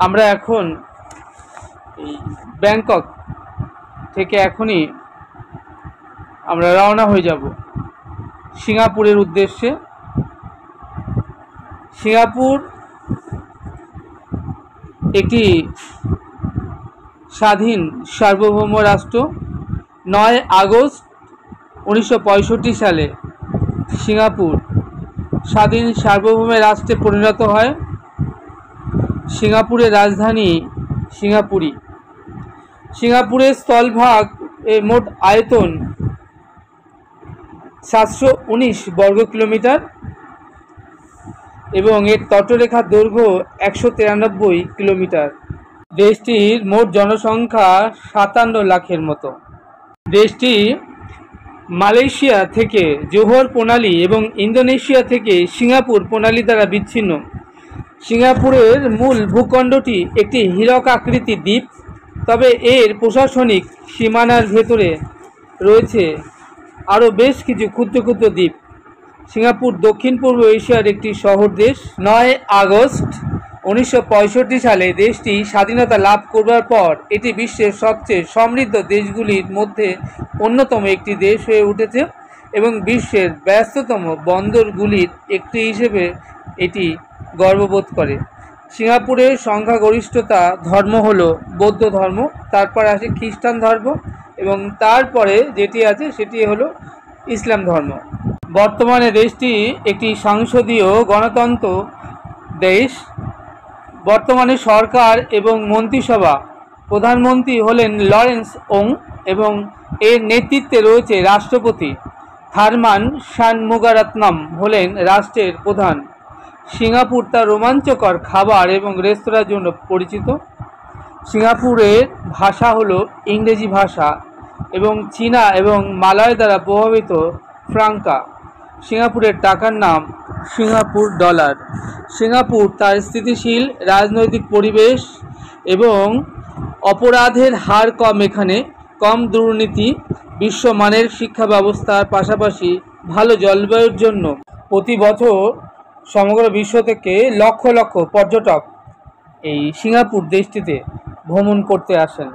আমরা এখন এই ব্যাংকক থেকে এখনই আমরা রওনা হয়ে যাব সিঙ্গাপুরের উদ্দেশ্যে। সিঙ্গাপুর একটি স্বাধীন সার্বভৌম রাষ্ট্র। 9 আগস্ট 1965 সালে সিঙ্গাপুর স্বাধীন সার্বভৌম রাষ্ট্রে পরিণত হয়। সিঙ্গাপুরের রাজধানী সিঙ্গাপুরি। সিঙ্গাপুরের স্থলভাগ মোট আয়তন 719 বর্গ কিলোমিটার এবং এর তটরেখার দৈর্ঘ্য 193 কিলোমিটার। দেশটির মোট জনসংখ্যা 57 লাখের মতো। দেশটি মালয়েশিয়া থেকে জোহর প্রণালী এবং ইন্দোনেশিয়া থেকে সিঙ্গাপুর প্রণালী দ্বারা বিচ্ছিন্ন। সিঙ্গাপুরের মূল ভূখণ্ডটি একটি হীরক আকৃতির দ্বীপ, তবে এর প্রশাসনিক সীমানার ভেতরে রয়েছে আরও বেশ কিছু ক্ষুদ্র ক্ষুদ্র দ্বীপ। সিঙ্গাপুর দক্ষিণ পূর্ব এশিয়ার একটি শহর দেশ। 9 আগস্ট 1965 সালে দেশটি স্বাধীনতা লাভ করবার পর এটি বিশ্বের সবচেয়ে সমৃদ্ধ দেশগুলির মধ্যে অন্যতম একটি দেশ হয়ে উঠেছে এবং বিশ্বের ব্যস্ততম বন্দরগুলির একটি হিসেবে এটি গর্ববোধ করে। সিঙ্গাপুরের সংখ্যাগরিষ্ঠতা ধর্ম হলো বৌদ্ধ ধর্ম, তারপর আসে খ্রিস্টান ধর্ম এবং তারপরে যেটি আছে সেটি হলো ইসলাম ধর্ম। বর্তমানে দেশটি একটি সংসদীয় গণতন্ত্র দেশ। বর্তমানে সরকার এবং মন্ত্রিসভা প্রধানমন্ত্রী হলেন লরেন্স ওং এবং এর নেতৃত্বে রয়েছে রাষ্ট্রপতি। থারমান শানমুগারাত্নম হলেন রাষ্ট্রের প্রধান। সিঙ্গাপুর তার রোমাঞ্চকর খাবার এবং রেস্তোরাঁর জন্য পরিচিত। সিঙ্গাপুরের ভাষা হলো ইংরেজি ভাষা এবং চীনা এবং মালয় দ্বারা প্রভাবিত ফ্রাঙ্কা। সিঙ্গাপুরের টাকার নাম সিঙ্গাপুর ডলার। সিঙ্গাপুর তার স্থিতিশীল রাজনৈতিক পরিবেশ এবং অপরাধের হার কম, এখানে কম দুর্নীতি, বিশ্বমানের শিক্ষা ব্যবস্থার পাশাপাশি ভালো জলবায়ুর জন্য প্রতি বছর সমগ্র বিশ্ব থেকে লক্ষ লক্ষ পর্যটক এই সিঙ্গাপুর দেশটিতে ভ্রমণ করতে আসেন।